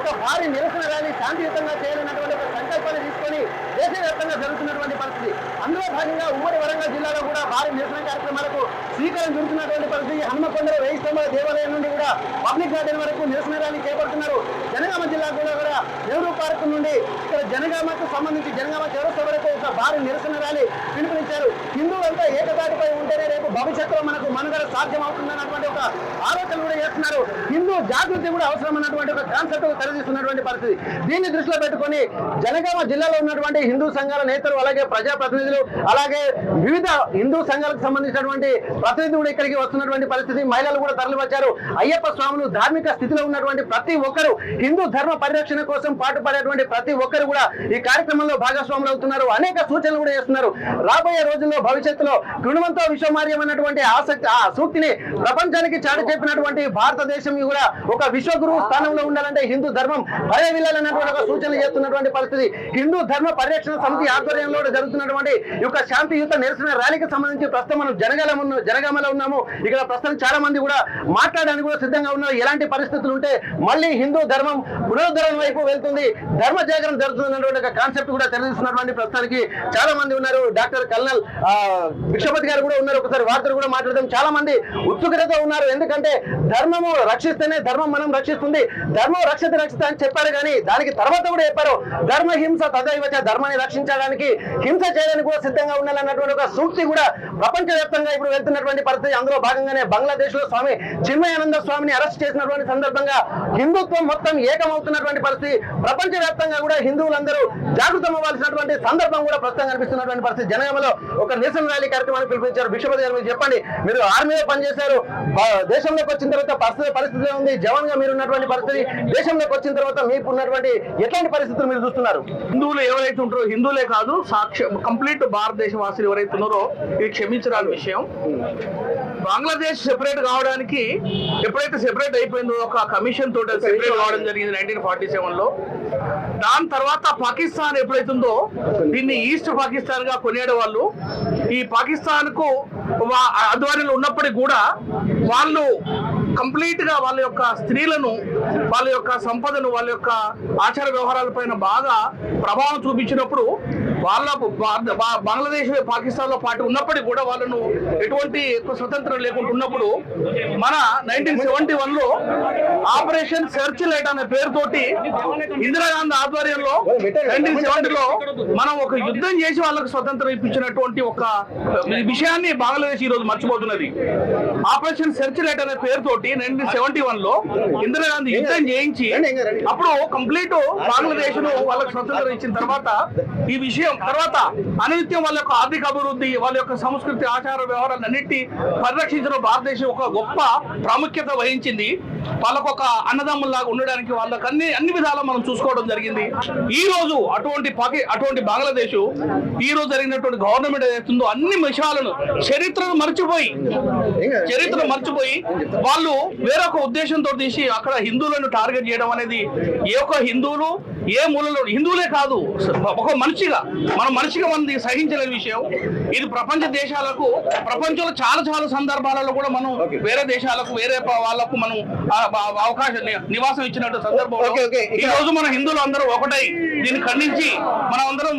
ఒక భారీ నిరసన ర్యాలీ శాంతియుతంగా చేయాలన్నటువంటి ఒక సంకల్పాన్ని తీసుకొని దేశవ్యాప్తంగా జరుగుతున్నటువంటి పరిస్థితి. అందులో భాగంగా ఉమ్మడి వరంగల్ జిల్లాలో కూడా భారీ నిరసన కార్యక్రమాలకు శ్రీకారం చుడుతున్నటువంటి పరిస్థితి. హనుమకొండ 1000 స్తంభాల దేవాలయం నుండి కూడా పబ్లిక్ గార్డెన్ వరకు నిరసన ర్యాలీ చేపడుతున్నారు. జనగామ జిల్లా కూడా నెహ్రూ పార్క్ నుండి ఇక్కడ జనగామకు సంబంధించి జనగామ చౌరస్తా వరకు ఒక భారీ నిరసన ర్యాలీ పిలుపునిచ్చారు. హిందువులంతా ఏకతాటిపై ఉంటేనే రేపు భవిష్యత్తులో మనకు మనుగడ సాధ్యం అవుతుందన్నటువంటి ఒక ఆలోచన కూడా చేస్తున్నారు. హిందూ జాగృతి కూడా అవసరం అన్నటువంటి ఒక కాన్సెప్ట్ తెలియజేస్తున్నటువంటి పరిస్థితి. దీన్ని దృష్టిలో పెట్టుకొని జనగామ జిల్లాలో ఉన్నటువంటి హిందూ సంఘాల నేతలు, అలాగే ప్రజాప్రతినిధులు, అలాగే వివిధ హిందూ సంఘాలకు సంబంధించినటువంటి ప్రతినిధులు కూడా ఇక్కడికి వస్తున్నటువంటి పరిస్థితి. మహిళలు కూడా తరలివచ్చారు. అయ్యప్ప స్వాములు ధార్మిక స్థితిలో ఉన్నటువంటి ప్రతి ఒక్కరు, హిందూ ధర్మ పరిరక్షణ కోసం పాటుపడేటువంటి ప్రతి ఒక్కరు కూడా ఈ కార్యక్రమంలో భాగస్వాములు అవుతున్నారు. అనేక సూచనలు కూడా చేస్తున్నారు. రాబోయే రోజుల్లో భవిష్యత్తులో కృణవంతో విశ్వమార్యం అన్నటువంటి ఆ సూక్తిని ప్రపంచానికి చాటి చెప్పినటువంటి భారతదేశం కూడా ఒక విశ్వగురు స్థానంలో ఉండాలంటే హిందూ ధర్మం భయవిల్లాలన్నటువంటి ఒక సూచనలు చేస్తున్నటువంటి పరిస్థితి. హిందూ ధర్మ పరిరక్షణ సమితి ఆధ్వర్యంలో జరుగుతున్నటువంటి ఈ యొక్క శాంతియుత నిరసన ర్యాలీకి సంబంధించి ప్రస్తుతం మనం జనగామలో ఉన్నాము. ఇక్కడ ప్రస్తుతం చాలా మంది కూడా మాట్లాడడానికి కూడా సిద్ధంగా ఉన్నారు. ఎలాంటి పరిస్థితులు ఉంటే మళ్ళీ హిందూ ధర్మం పునరుద్ధరణ వైపు వెళ్తుంది, ధర్మ జాగరణ జరుగుతున్నటువంటి ఒక కాన్సెప్ట్ కూడా తెలియజేస్తున్నటువంటి ప్రస్తుతానికి చాలా మంది ఉన్నారు. డాక్టర్ కల్నల్ భిక్షపతి గారు కూడా ఉన్నారు. ఒకసారి వార్తలు కూడా మాట్లాడదాం. చాలా మంది ఉత్సుకతతో ఉన్నారు. ఎందుకంటే ధర్మము రక్షిస్తేనే ధర్మం మనం రక్షిస్తుంది, ధర్మం రక్షిత అని చెప్పారు. కానీ దానికి తర్వాత కూడా చెప్పారు ధర్మ హింస తదైవచ, ధర్మాన్ని రక్షించడానికి హింస చేయడానికి కూడా సిద్ధంగా ఉండాలన్నటువంటి ఒక సూక్తి కూడా ప్రపంచవ్యాప్తంగా ఇప్పుడు వెళ్తున్నటువంటి పరిస్థితి. అందులో భాగంగానే బంగ్లాదేశ్ లో స్వామి చిన్మయానంద స్వామిని అరెస్ట్ చేసినటువంటి సందర్భంగా హిందుత్వం మొత్తం ఏకమవుతున్నటువంటి పరిస్థితి. ప్రపంచవ్యాప్తంగా కూడా హిందువులందరూ జాగృతం అవ్వాల్సినటువంటి సందర్భం కూడా ప్రస్తుతం కనిపిస్తున్నటువంటి పరిస్థితి. జనగామలో ఒక నిరసన ర్యాలీ కార్యక్రమాన్ని పిలిపించారు. భిక్షపతి గారు, మీరు చెప్పండి, మీరు ఆర్మీలో పనిచేశారు, దేశంలోకి వచ్చిన తర్వాత పరిస్థితి ఉంది, జవాన్ గా మీరు ఉన్నటువంటి పరిస్థితి, దేశంలోకి వచ్చిన తర్వాత మీకు ఉన్నటువంటి ఎట్లాంటి పరిస్థితులు మీరు చూస్తున్నారు? హిందువులు ఎవరైతే ఉంటారో, హిందువులే కాదు కంప్లీట్ భారతదేశ వాసులు ఎవరైతే ఉన్నారో ఇది క్షమించరాని విషయం. బంగ్లాదేశ్ సెపరేట్ కావడానికి ఎప్పుడైతే సెపరేట్ అయిపోయిందో ఒక కమిషన్ తోటి సెపరేట్ కావడం జరిగింది 1947 లో. దాని తర్వాత పాకిస్తాన్ ఎప్పుడైతుందో దీన్ని ఈస్ట్ పాకిస్తాన్ గా కొనేడు వాళ్ళు. ఈ పాకిస్తాన్ కు ఆధ్వర్యంలో ఉన్నప్పటికీ కూడా వాళ్ళు కంప్లీట్ గా వాళ్ళ యొక్క స్త్రీలను, వాళ్ళ యొక్క సంపదను, వాళ్ళ యొక్క ఆచార వ్యవహారాలపైన బాగా ప్రభావం చూపించినప్పుడు వాళ్ళ బంగ్లాదేశ్ పాకిస్తాన్ లో పాటు ఉన్నప్పటికీ కూడా వాళ్ళను ఎటువంటి ఎక్కువ స్వతంత్రం లేకుండా ఉన్నప్పుడు మన 1971 లో ఆపరేషన్ సెర్చ్ లైట్ అనే పేరుతోటి ఇందిరాగాంధీ ఆధ్వర్యంలో 1970 లో మనం ఒక యుద్ధం చేసి వాళ్ళకు స్వతంత్రం ఇప్పించినటువంటి ఒక విషయాన్ని బంగ్లాదేశ్ ఈ రోజు మర్చిపోతున్నది. ఆపరేషన్ సెర్చ్ లైట్ అనే పేరుతోటి 1971 లో ఇందిరాగాంధీ యుద్ధం చేయించి అప్పుడు కంప్లీట్ బంగ్లాదేశ్ ను వాళ్ళకు స్వతంత్రం ఇచ్చిన తర్వాత ఈ విషయం తర్వాత అనిత్యం వాళ్ళ యొక్క ఆర్థిక అభివృద్ధి, వాళ్ళ యొక్క సంస్కృతి, ఆచార వ్యవహారాలన్నింటి పరిరక్షించడం భారతదేశం ఒక గొప్ప ప్రాముఖ్యత వహించింది. వాళ్ళకు ఒక అన్నదమ్ముల్లాగా ఉండడానికి వాళ్ళకి అన్ని విధాలా మనం చూసుకోవడం జరిగింది. ఈ రోజు అటువంటి బంగ్లాదేశ్ ఈ రోజు జరిగినటువంటి గవర్నమెంట్ ఏదైతుందో అన్ని విషయాలను చరిత్రను మర్చిపోయి వాళ్ళు వేరొక ఉద్దేశంతో తీసి అక్కడ హిందువులను టార్గెట్ చేయడం అనేది ఏ ఒక్క హిందువులు ఏ మూలలో, హిందువులే కాదు ఒక మనిషిగా మనం సహించలేని విషయం ఇది. ప్రపంచ దేశాలకు ప్రపంచంలో చాలా సందర్భాలలో కూడా మనం వేరే దేశాలకు వేరే వాళ్ళకు మనం అవకాశం నివాసం ఇచ్చినట్టు సందర్భంలో ఈ రోజు మన హిందువులు అందరూ ఒకటై దీన్ని ఖండించి మనం అందరం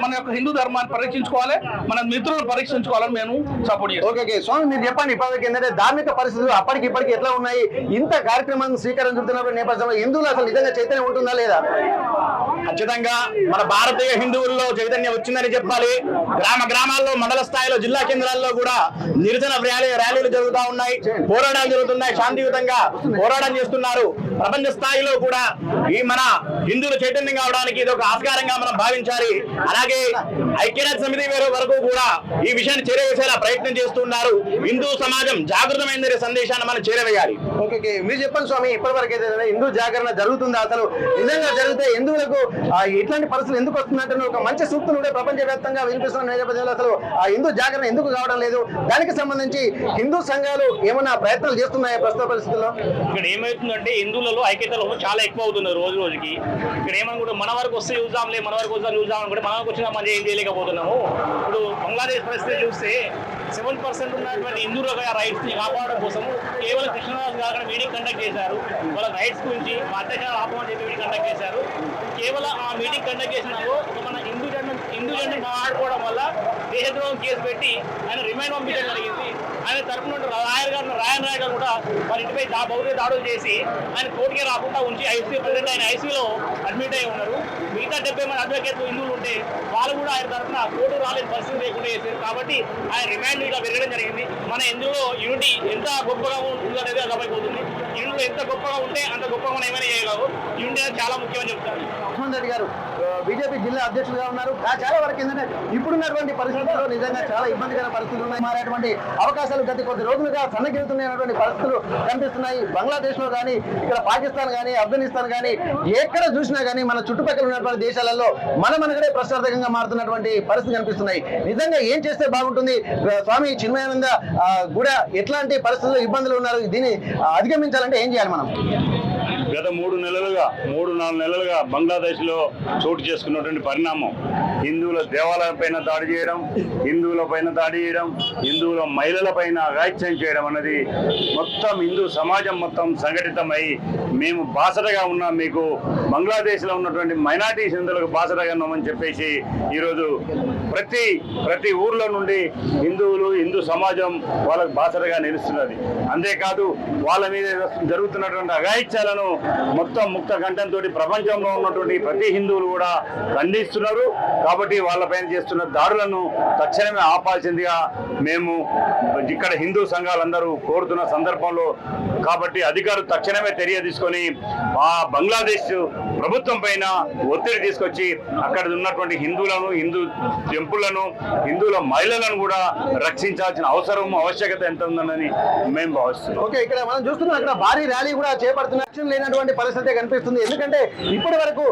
మన యొక్క హిందూ ధర్మాన్ని పరీక్షించుకోవాలి, మన మిత్రులను పరీక్షించుకోవాలని మేము సపోర్ట్ చేస్తాం. స్వామి, మీరు చెప్పండి, ఇప్పటికి ఏంటంటే ధార్మిక పరిస్థితులు ఇప్పటికి ఎట్లా ఉన్నాయి? ఇంత కార్యక్రమాన్ని స్వీకారం చుడుతున్న నేపథ్యంలో హిందువులు అసలు నిజంగా చైతన్యం ఉంటుందా లేదా? ఖచ్చితంగా మన భారతీయ హిందువుల్లో చైతన్యం వచ్చిందని చెప్పాలి. గ్రామాల్లో, మండల స్థాయిలో, జిల్లా కేంద్రాల్లో కూడా నిరసన ర్యాలీలు జరుగుతూ ఉన్నాయి, పోరాటాలు జరుగుతున్నాయి, శాంతియుతంగా పోరాటం చేస్తున్నారు. ప్రపంచ స్థాయిలో కూడా ఈ మన హిందువులు చైతన్యం కావడానికి ఇది ఒక ఆస్కారంగా మనం భావించాలి. అలాగే ఐక్యరాజ్య సమితి వరకు కూడా ఈ విషయాన్ని చేరవేసేలా ప్రయత్నం చేస్తున్నారు. హిందూ సమాజం జాగృతమైందనే సందేశాన్ని మనం చేరవేయాలి. మీరు చెప్పండి స్వామి, ఇప్పటివరకు అయితే హిందూ జాగరణ జరుగుతుందా? అసలు నిజంగా జరిగితే హిందువులకు ఇట్లాంటి పరిస్థితులు ఎందుకు వస్తుందంటే ఒక మంచి సూక్తులు కూడా ప్రపంచవ్యాప్తంగా వినిపిస్తున్న నేపథ్యంలో అసలు ఆ హిందూ జాగరణ ఎందుకు కావడం లేదు? దానికి సంబంధించి హిందూ సంఘాలు ఏమైనా ప్రయత్నాలు చేస్తున్నాయా ప్రస్తుత పరిస్థితుల్లో? ఇక్కడ ఏమవుతుందంటే హిందువులలో ఐక్యతలో చాలా ఎక్కువ అవుతున్నారు రోజు రోజుకి. ఇక్కడ ఏమనుకుంటే మన వరకు వస్తే చూద్దాంలే, మన వరకు వస్తే చూద్దాం అనుకుంటే మన వరకు వచ్చినా మనం ఏం చేయలేకపోతున్నాము. ఇప్పుడు బంగ్లాదేశ్ పరిస్థితి చూస్తే 7% ఉన్నటువంటి హిందూ రైట్స్ ని కాపాడడం కోసం కేవలం కృష్ణదాస్ గారు మీటింగ్ కండక్ట్ చేశారు. వాళ్ళ రైట్స్ గురించి మా అత్యాచారం ఆపమని చెప్పి మీటింగ్ కండక్ట్ చేశారు. కేవలం ఆ మీటింగ్ కండక్ట్ చేసినారు మన హిందూ జెండా మాట్లాడుకోవడం వల్ల దేశద్రోహం కేసు పెట్టి ఆయన రిమైండ్ పంపించడం జరిగింది. ఆయన తరఫున రాయన్ రాయ్ గారు కూడా వాళ్ళ ఇంటిపై భౌతిక దాడులు చేసి ఆయన కోర్టుకే రాకుండా ఉంచి ప్రెసిడెంట్ ఆయన ఐసీయూలో అడ్మిట్ అయి ఉన్నారు. మిగతా 70 మంది అడ్వకేట్లు హిందువులు ఉంటే వాళ్ళు కూడా ఆయన తరఫున కోర్టు రాలేని పరిస్థితి లేకుండా చేశారు. కాబట్టి ఆయన రిమాండ్ ఇలా పెరగడం జరిగింది. మన హిందువులో యూనిటీ ఎంత గొప్పగా ఉంటుందో అనేది అర్థమైపోతుంది. యూనిట్లో ఎంత గొప్పగా ఉంటే అంత గొప్పగా మనం ఏమైనా చేయగలవు. యూనిటీ అనేది చాలా ముఖ్యమని చెప్తాను. లక్ష్మణ్ రెడ్డి గారు బీజేపీ జిల్లా అధ్యక్షులుగా ఉన్నారు. చాలా వరకు ఏంటంటే ఇప్పుడున్నటువంటి పరిస్థితుల్లో నిజంగా చాలా ఇబ్బందికర పరిస్థితులు ఉన్నాయి. మారేటువంటి అవకాశాలు గత కొద్ది రోజులుగా సన్నగిలుతున్నటువంటి పరిస్థితులు కనిపిస్తున్నాయి. బంగ్లాదేశ్ లో కానీ, ఇక్కడ పాకిస్తాన్ కానీ, ఆఫ్ఘనిస్తాన్ కానీ ఎక్కడ చూసినా కానీ మన చుట్టుపక్కల ఉన్నటువంటి దేశాలలో మనగడే ప్రశ్నార్థకంగా మారుతున్నటువంటి పరిస్థితి కనిపిస్తున్నాయి. నిజంగా ఏం చేస్తే బాగుంటుంది? స్వామి చిన్మయానంద కూడా ఎట్లాంటి పరిస్థితుల్లో ఇబ్బందులు ఉన్నారు? దీన్ని అధిగమించాలంటే ఏం చేయాలి మనం? గత 3-4 నెలలుగా బంగ్లాదేశ్ లో చోటు చేసుకున్నటువంటి పరిణామం హిందువుల దేవాలయం పైన దాడి చేయడం, హిందువుల మహిళల పైన అఘాయిత్యం చేయడం అనేది మొత్తం హిందూ సమాజం మొత్తం సంఘటితమై మేము బాసటగా ఉన్నాం, మీకు బంగ్లాదేశ్ లో ఉన్నటువంటి మైనారిటీస్ హిందువులకు బాసటగా ఉన్నామని చెప్పేసి ఈరోజు ప్రతి ఊర్లో నుండి హిందూ సమాజం వాళ్ళకు బాసటగా నిలుస్తున్నది. అంతేకాదు వాళ్ళ మీద జరుగుతున్నటువంటి అఘాయిత్యాలను మొత్తం ముక్త కంఠంతో ప్రపంచంలో ఉన్నటువంటి ప్రతి హిందువులు కూడా ఖండిస్తున్నారు. కాబట్టి వాళ్ళపైన చేస్తున్న దాడులను తక్షణమే ఆపాల్సిందిగా మేము ఇక్కడ హిందూ సంఘాలందరూ కోరుతున్న సందర్భంలో కాబట్టి అధికారులు తక్షణమే చర్య తీసుకొని ఆ బంగ్లాదేశ్ ప్రభుత్వం పైన ఒత్తిడి తీసుకొచ్చి అక్కడ ఉన్నటువంటి హిందువులను, హిందూ టెంపుళ్లను, హిందువుల మహిళలను కూడా రక్షించాల్సిన అవసరం ఆవశ్యకత ఎంత ఉందని మేము భావిస్తున్నాం. ఓకే, ఇక్కడ మనం చూస్తున్నాం అక్కడ భారీ ర్యాలీ కూడా చేపడుతున్న లేనటువంటి పరిస్థితి కనిపిస్తుంది. ఎందుకంటే ఇప్పటి వరకు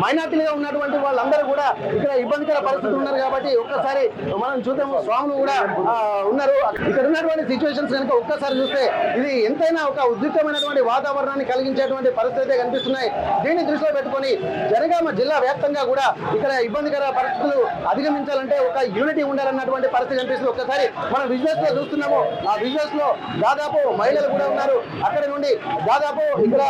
మైనార్టీలుగా ఉన్నటువంటి వాళ్ళందరూ కూడా ఇక్కడ ఇబ్బందికర పరిస్థితులు ఉన్నారు. కాబట్టి ఒక్కసారి మనం చూద్దాము. స్వాములు కూడా ఉన్నారు. ఇక్కడ ఉన్నటువంటి సిచ్యువేషన్స్ కనుక ఒక్కసారి చూస్తే ఇది ఎంతైనా ఒక ఉద్రిక్తమైనటువంటి వాతావరణాన్ని కలిగించేటువంటి పరిస్థితి కనిపిస్తున్నాయి. దీన్ని దృష్టిలో పెట్టుకొని జనగామ జిల్లా వ్యాప్తంగా కూడా ఇక్కడ ఇబ్బందికర పరిస్థితులు అధిగమించాలంటే ఒక యూనిటీ ఉండాలన్నటువంటి పరిస్థితి కనిపిస్తుంది. ఒక్కసారి మనం విజువల్స్ లో చూస్తున్నాము. ఆ విజువల్స్ లో దాదాపు మహిళలు కూడా ఉన్నారు. అక్కడ నుండి దాదాపు ఇక్కడ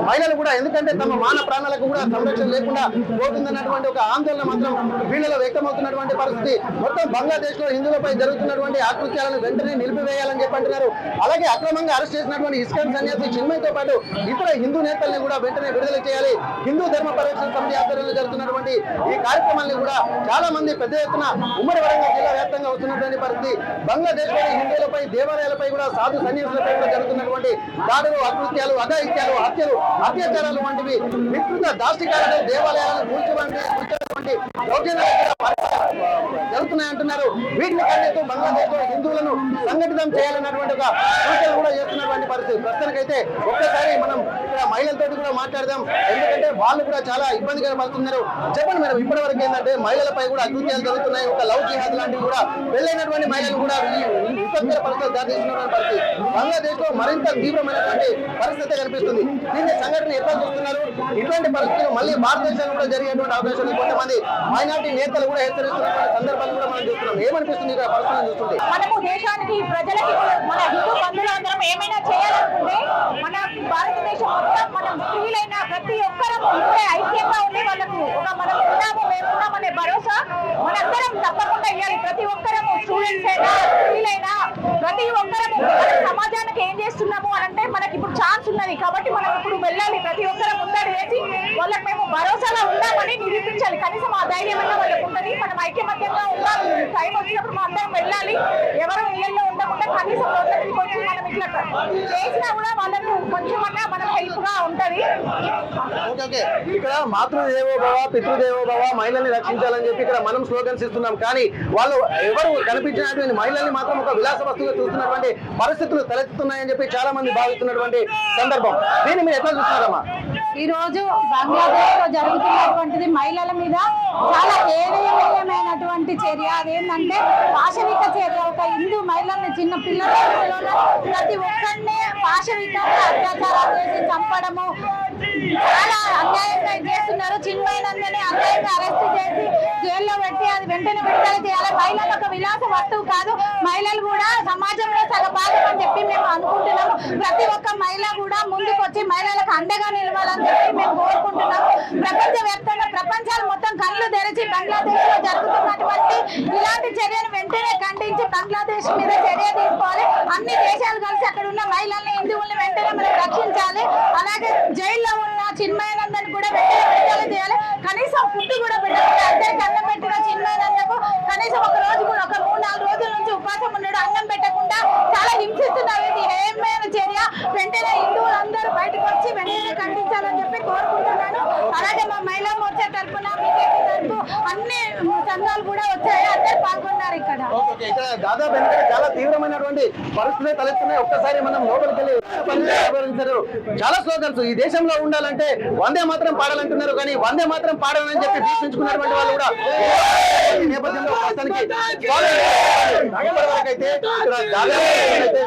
మహిళలు కూడా, ఎందుకంటే తమ మాన ప్రాణాలకు కూడా సంరక్షణ లేకుండా పోతుందన్నటువంటి ఒక ఆందోళన మాత్రం వీళ్ళలో వ్యక్తమవుతున్నటువంటి పరిస్థితి. మొత్తం బంగ్లాదేశ్ లో హిందువులపై జరుగుతున్నటువంటి ఆకృత్యాలను వెంటనే నిలిపివేయాలని చెప్పి అంటున్నారు. అలాగే అక్రమంగా అరెస్ట్ చేసినటువంటి ఇస్కాన్ సన్యాసి చిన్మయ్తో పాటు ఇతర హిందూ నేతల్ని కూడా వెంటనే విడుదల చేయాలి. హిందూ ధర్మ పరిరక్షణ సమితి ఆధ్వర్యంలో జరుగుతున్నటువంటి ఈ కార్యక్రమాన్ని కూడా చాలా మంది పెద్ద ఎత్తున ఉమ్మడి వరంగల్ జిల్లా వ్యాప్తంగా వస్తున్నటువంటి పరిస్థితి. బంగ్లాదేశ్ లోని హిందువులపై, దేవాలయాలపై కూడా, సాధు సన్యాసులపై కూడా జరుగుతున్నటువంటి దాడులు, అకృత్యాలు, అఘాయిత్యాలు, హత్యలు, అత్యాచారాలు వంటివి విస్తృత దాష్టికాలను, దేవాలయాలను కూల్చటువంటి జరుగుతున్నాయంటున్నారు. వీటిని ఖండిస్తూ బంగ్లాదేశ్ లో హిందువులను సంఘటితం చేయాలన్నటువంటి ఒక సూచనలు కూడా చేస్తున్నటువంటి పరిస్థితి. ప్రస్తుతానికైతే ఒక్కసారి మనం ఇక్కడ మహిళలతో కూడా మాట్లాడదాం. ఎందుకంటే వాళ్ళు కూడా చాలా ఇబ్బందిగా పడుతున్నారు. చెప్పండి మేడం, ఇప్పటి వరకు ఏంటంటే మహిళలపై కూడా అకృత్యాలు జరుగుతున్నాయి. ఒక లవ్ జిహాద్ లాంటివి కూడా పెళ్ళైనటువంటి మహిళలు కూడా విపత్కర పరిస్థితులు దాటిస్తున్నటువంటి పరిస్థితి. బంగ్లాదేశ్ లో మరింత తీవ్రమైనటువంటి పరిస్థితి కనిపిస్తుంది. దీన్ని సంఘటన ఎట్లా చూస్తున్నారు? ఇటువంటి పరిస్థితులు మళ్ళీ భారతదేశంలో కూడా జరిగేటువంటి అవకాశాలు కొంతమంది మైనార్టీ నేతలు కూడా హెచ్చరిస్తున్నటువంటి సందర్భాలు కూడా మనం చూస్తున్నాం. ఏమనిపిస్తుంది ఇక్కడ పరిస్థితులను చూస్తుంటే? మనము దేశానికి, ప్రజలకి, మన హిందూ బంధువులందరం ఏమైనా చేయాలనుకుంటే మన భారతదేశం మొత్తం మనం స్త్రీలైనా ప్రతి ఒక్కరం ఇప్పుడే ఐక్యంగా ఉండి వాళ్ళకు ఒక మనం ఉన్నాము, మేమున్నామనే భరోసా మనందరం తప్పకుండా ఇవ్వాలి. ప్రతి ఒక్కరము, స్టూడెంట్స్ అయినా, స్త్రీలైనా, ప్రతి ఒక్కరము సమాజానికి ఏం చేస్తున్నాము అనంటే మనకి ఇప్పుడు ఛాన్స్ ఉన్నది. కాబట్టి మనం ఇప్పుడు వెళ్ళాలి. ప్రతి ఒక్కరం ముందడి వేసి వాళ్ళకి మేము భరోసాగా ఉన్నామని నిరూపించాలి. కనీసం ఆ ధైర్యం అన్నా వాళ్ళకు ఉంటుంది. మనం ఐక్యమత్యంగా ఉండాలి. టైం వచ్చినప్పుడు మనం అందరం వెళ్ళాలి. ఎవరు ఇళ్లలో ఉండకుండా కనీసం రోడ్లకి వచ్చి మనం ఇట్లా చేసినా కూడా వాళ్ళకు కొంచెమన్నా మనం హెల్ప్ గా ఉంటది. ఇక్కడ మాతృదేవోభవ, పితృదేవోభవ, మహిళల్ని రక్షించాలని చెప్పి ఇక్కడ మనం స్లోగన్స్ ఇస్తున్నాం. కానీ వాళ్ళు ఎవరు కనిపించినటువంటి మహిళల్ని మాత్రం ఒక విలాస వస్తువుగా చూస్తున్నటువంటి పరిస్థితులు తలెత్తుతున్నాయని చెప్పి చాలా మంది భావిస్తున్నటువంటి సందర్భం. దీన్ని మీరు ఎట్లా చూస్తున్నారమ్మా? ఈ రోజు బంగ్లాదేశ్ లో జరుగుతున్నటువంటిది మహిళల మీద చాలా ఏదైనటువంటి చర్య. అదేంటంటే పాశవిక చర్య. ఒక హిందూ మహిళల్ని, చిన్న పిల్లల ప్రతి ఒక్కరిని పాశవికంగా అత్యాచారాలు చేసి చంపడము చాలా అన్యాయంగా చేస్తున్నారు. చిన్మయానందని అన్యాయంగా అరెస్ట్ చేసి జైల్లో పెట్టి అది వెంటనే విడుదల చేయాలి. మహిళలు ఒక విలాస వస్తువు కాదు. మహిళలు కూడా సమాజంలో సగభాగం అని చెప్పి మేము అనుకుంటున్నాము. ప్రతి ఒక్క మహిళ కూడా ముందుకు వచ్చి మహిళలకు అండగా నిలవాలని చెప్పి మేము కోరుకుంటున్నాము. ప్రపంచవ్యాప్తంగా ప్రపంచాలు మొత్తం కళ్ళు తెరిచి బంగ్లాదేశ్ లో జరుగుతున్నటువంటి ఇలాంటి చర్యను వెంటనే ఖండించి బంగ్లాదేశ్ మీద చర్య తీసుకోవాలి. అన్ని దేశాలు కలిసి అక్కడ ఉన్న మహిళల్ని, హిందువుల్ని వెంటనే మనం రక్షించాలి. అలాగే జైల్లో ఉన్న చిన్మయానందన్ కూడా వెంటనే విడుదల చేయాలి. కనీసం ఫుడ్ కూడా పెట్టాలి. అందరికి అన్నం పెట్టిన చిన్మయానందకు కనీసం ఒక రోజు కూడా ఒక 3-4 రోజుల నుంచి ఉపవాసం ఉన్నాడు. అన్నం పెట్టకుండా చాలా హింసిస్తున్నారు. ఇది ఏమైనా చర్య వెంటనే హిందువులందరూ బయటకు వచ్చి వెంటనే ఖండించాలని చెప్పి కోరుకుంటున్నాను. అలాగే మా మహిళా మోర్చా తరఫున, బీజేపీ తరఫు అన్ని సంఘాలు కూడా వచ్చాయి. అందరు పాల్గొన్నారు ఇక్కడ. ఇక్కడ దాదాపు ఎందుకంటే చాలా తీవ్రమైనటువంటి పరిస్థితులు తలెత్తున్నాయి. ఒక్కసారి మనం లోపలికి వెళ్ళి చాలా స్లోగన్స్ ఈ దేశంలో ఉండాలంటే వందే మాత్రం పాడాలంటున్నారు. కానీ వందే మాత్రం పాడాలని చెప్పి భీష్మించుకున్నటువంటి వాళ్ళు కూడా ఈ నేపథ్యంలో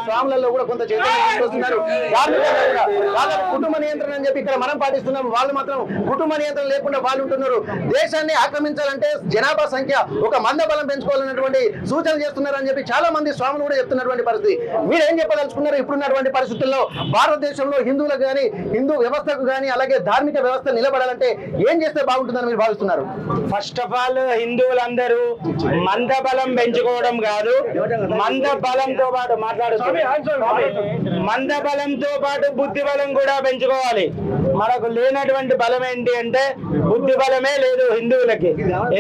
స్వాములలో కూడా కొంత చైతన్యం వస్తున్నారు. దాదాపు కుటుంబ నియంత్రణ అని చెప్పి ఇక్కడ మనం పాటిస్తున్నాం. వాళ్ళు మాత్రం కుటుంబ నియంత్రణ లేకుండా వాళ్ళు ఉంటున్నారు. దేశాన్ని ఆక్రమించాలంటే జనాభా సంఖ్య ఒక మందబలం పెంచుకోవాలన్నటువంటి సూచన చేస్తున్నారు అని చెప్పి చాలా మంది స్వాములు కూడా చెప్తున్నటువంటి పరిస్థితి. మీరేం చెప్పదలుచుకున్నారు? ఇప్పుడున్నటువంటి పరిస్థితుల్లో భారతదేశంలో హిందువులకు కానీ, హిందూ వ్యవస్థకు కానీ, అలాగే ధార్మిక వ్యవస్థ నిలబడాలంటే ఏం చేస్తే బాగుంటుందని మీరు భావిస్తున్నారు? ఫస్ట్ ఆఫ్ ఆల్ హిందువులందరూ మంద బలం పెంచుకోవడం కాదు, మంద బలంతో పాటు మంద బలంతో పాటు బుద్ధి బలం కూడా పెంచుకోవాలి. మనకు లేనటువంటి బలం ఏంటి అంటే బుద్ధి బలమే లేదు హిందువులకి.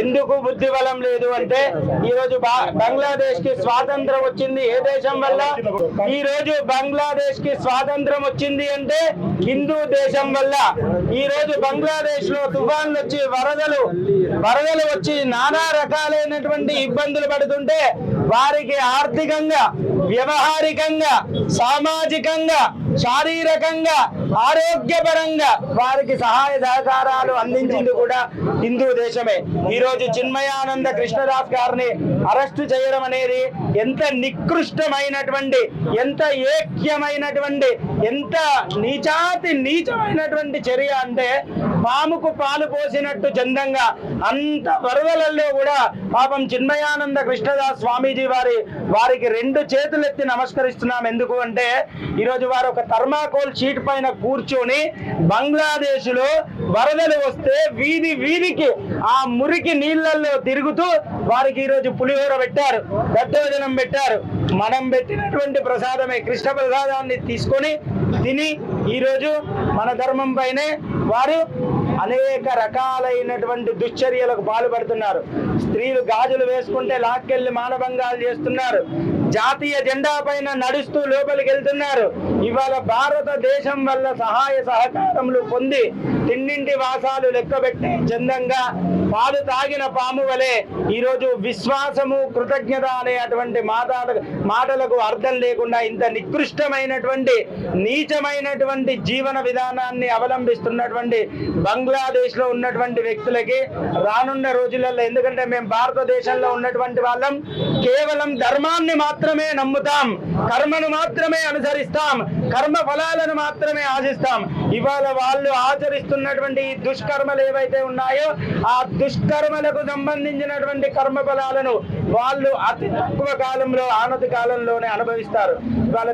ఎందుకు బుద్ధి బలం లేదు అంటే ఈ రోజు బంగ్లాదేశ్ కి స్వాతంత్రం వచ్చింది ఏ దేశం వల్ల? ఈ రోజు బంగ్లాదేశ్ కి స్వాతంత్రం వచ్చింది అంటే హిందూ దేశం వల్ల. ఈ రోజు బంగ్లాదేశ్ లో తుఫాన్లు వచ్చి వరదలు వచ్చి నానా రకాలైనటువంటి ఇబ్బందులు పడుతుంటే వారికి ఆర్థికంగా, వ్యవహారికంగా, సామాజికంగా, శారీరకంగా, ఆరోగ్యపరంగా వారికి సహాయ సహకారాలు అందించింది కూడా హిందూ దేశమే. ఈ రోజు చిన్మయానంద కృష్ణదాస్ గారిని అరెస్టు చేయడం అనేది ఎంత నికృష్టమైనటువంటి, ఎంత ఏక్యమైనటువంటి, ఎంత నీచమైనటువంటి చర్య అంటే పాముకు పాలు పోసినట్టు చందంగా అంత వరదలలో కూడా పాపం చిన్మయానంద కృష్ణదాస్ స్వామీజీ వారికి 2 చేతులెత్తి నమస్కరిస్తున్నాం. ఎందుకు అంటే ఈరోజు వారు ఒక థర్మాకోల్ షీట్ పైన కూర్చొని బంగ్లాదేశ్ లో వరదలు వస్తే వీధికి ఆ మురికి నీళ్లలో తిరుగుతూ వారికి ఈరోజు పులిహోర పెట్టారు, దద్దోజనం పెట్టారు. మనం పెట్టినటువంటి ప్రసాదమే కృష్ణ ప్రసాదాన్ని తీసుకొని తిని ఈరోజు మన ధర్మం పైనే వారు అనేక రకాలైనటువంటి దుశ్చర్యలకు పాల్పడుతున్నారు. స్త్రీలు గాజులు వేసుకుంటే లాక్కెళ్లి మానభంగాలు చేస్తున్నారు. జాతీయ జెండా పైన నడుస్తూ లోపలికి వెళ్తున్నారు. ఇవాళ భారతదేశం వల్ల సహాయ సహకారములు పొంది తిన్నింటి వాసాలు లెక్కబెట్టి చందంగా పాలు తాగిన పాము వలె ఈరోజు విశ్వాసము, కృతజ్ఞత అనే అటువంటి మాటలకు అర్థం లేకుండా ఇంత నికృష్టమైనటువంటి, నీచమైనటువంటి జీవన విధానాన్ని అవలంబిస్తున్నటువంటి బంగ్లాదేశ్ లో ఉన్నటువంటి వ్యక్తులకి రానున్న రోజులలో, ఎందుకంటే మేము భారతదేశంలో ఉన్నటువంటి వాళ్ళం కేవలం ధర్మాన్ని మాత్రమే నమ్ముతాం, కర్మను మాత్రమే అనుసరిస్తాం, కర్మ ఫలాలను మాత్రమే ఆశిస్తాం. ఇవాళ వాళ్ళు ఆచరిస్తున్నటువంటి ఈ దుష్కర్మలు ఏవైతే ఉన్నాయో ఆ దుష్కర్మలకు సంబంధించినటువంటి కర్మ ఫలాలను వాళ్ళు అతి తక్కువ కాలంలో, ఆనతి కాలంలోనే అనుభవిస్తారు. ఇవాళ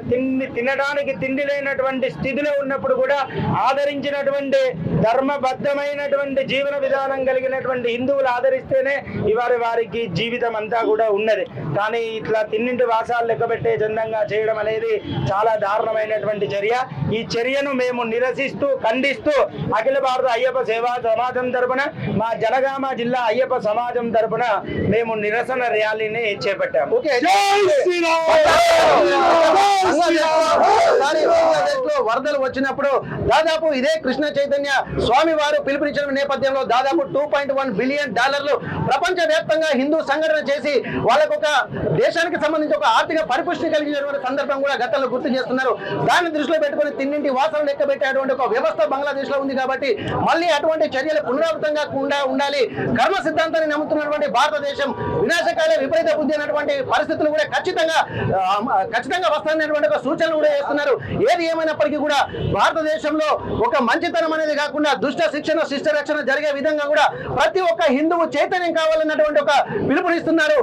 తినడానికి తిండి లేనటువంటి స్థితిలో ఉన్నప్పుడు కూడా ఆదరించినటువంటి ధర్మబద్ధమైనటువంటి జీవన విధానం కలిగినటువంటి హిందువులు ఆదరిస్తేనే ఇవాళ వారికి జీవితం అంతా కూడా ఉన్నది. కానీ ఇట్లా తిన్నింటి వాసాలు లెక్కబెట్టే చందంగా చేయడం అనేది చాలా దారుణమైనటువంటి చర్య. ఈ చర్యను మేము నిరసిస్తూ, ఖండిస్తూ అఖిల భారత అయ్యప్ప సేవా సమాజం తరపున, మా జనగామ జిల్లా అయ్యప్ప సమాజం తరపున మేము నిరసన ర్యాలీని చేపట్టాము. వరదలు వచ్చినప్పుడు దాదాపు ఇదే కృష్ణ చైతన్య స్వామి వారు పిలుపునిచ్చిన నేపథ్యంలో దాదాపు $2.1 బిలియన్ ప్రపంచ వ్యాప్తంగా హిందూ సంఘటన చేసి వాళ్ళకు ఒక దేశానికి సంబంధించి ఒక ఆర్థిక పరిపుష్టి కలిగినటువంటి సందర్భం కూడా గతంలో గుర్తు చేస్తున్నారు. దాన్ని దృష్టిలో పెట్టుకుని తిన్నింటి వాసన లెక్క పెట్టేటువంటి ఒక వ్యవస్థ బంగ్లాదేశ్ లో ఉంది కాబట్టి మళ్ళీ అటువంటి చర్యలు పునరావృతంగా ఉండాలి. కర్మ సిద్ధాంతాన్ని నమ్ముతున్నటువంటి భారతదేశం వినాశకాలే విపరీత బుద్ధి అన్నటువంటి పరిస్థితులు కూడా ఖచ్చితంగా వస్తాయనేటువంటి ఒక సూచనలు కూడా చేస్తున్నారు. ఏది ఏమైనప్పటికీ కూడా భారతదేశంలో ఒక మంచితనం అనేది కాకుండా దుష్ట శిక్షణ శిష్ట రక్షణ జరిగే విధంగా కూడా ప్రతి ఒక్క హిందువు చైతన్యం కావాలన్నటువంటి ఒక పిలుపునిస్తున్నారు.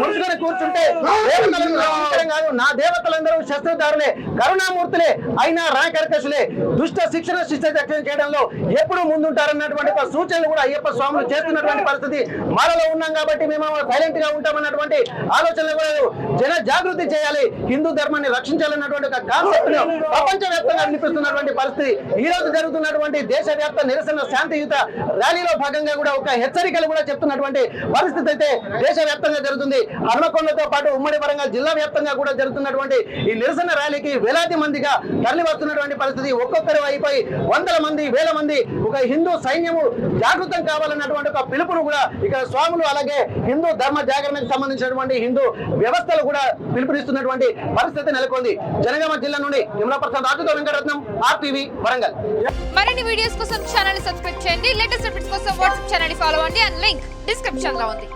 ముసుగుని కూర్చుంటే దేవతలను రక్షించడం కాదు, నా దేవతలందరూ శస్త్రధారులే, కరుణామూర్తులే, అయినా రాకర్కశులే, దుష్ట శిక్షణ శిష్ట రక్షణ చేయడంలో ఎప్పుడూ ముందుంటారన్నటువంటి ఒక సూచనలు కూడా అయ్యప్ప స్వాములు చేస్తున్నటువంటి పరిస్థితి మనలో ఉన్నాం కాబట్టి మేము సైలెంట్ గా ఉంటామన్నటువంటి ఆలోచనలు కూడా జన జాగృతి చేయాలి, హిందూ ధర్మాన్ని రక్షించాలన్నటువంటి ఒక కాన్సెప్ట్ ప్రపంచవ్యాప్తంగా వినిపిస్తున్నటువంటి పరిస్థితి. ఈ రోజు జరుగుతున్నటువంటి దేశవ్యాప్త నిరసన శాంతియుత ర్యాలీలో భాగంగా కూడా ఒక హెచ్చరికలు కూడా చెప్తున్నటువంటి పరిస్థితి అయితే దేశవ్యాప్తంగా జరుగుతుంది. హన్మకొండతో పాటు ఉమ్మడి వరంగల్ జిల్లా వ్యాప్తంగా కూడా జరుగుతున్నటువంటి ఈ నిరసన ర్యాలీకి వేలాది మందిగా తరలి వస్తున్నటువంటి పరిస్థితి. ఒక్కొక్కరు అయిపోయి వందల మంది వేల మంది ఒక హిందూ సైన్యము జాగృతం కావాలన్నటువంటి ఒక పిలుపును కూడా ఇక్కడ స్వాములు అలాగే హిందూ ధర్మ జాగరణకు సంబంధించినటువంటి హిందూ వ్యవస్థలు కూడా పిలుపునిస్తున్నటువంటి పరిస్థితి నెలకొంది. జనగామ జిల్లా నుండి ఇమ్రాప్రసాద్ ఆర్టీతో వెంకటరత్నం, RTV వరంగల్. మరిన్ని వీడియోస్ కోసం ఛానల్ సబ్స్క్రైబ్ చేయండి. లేటెస్ట్ అప్డేట్స్ కోసం వాట్సాప్ ఛానల్ ఫాలో అవ్వండి. అండ్ లింక్ డిస్క్రిప్షన్ లో ఉంది.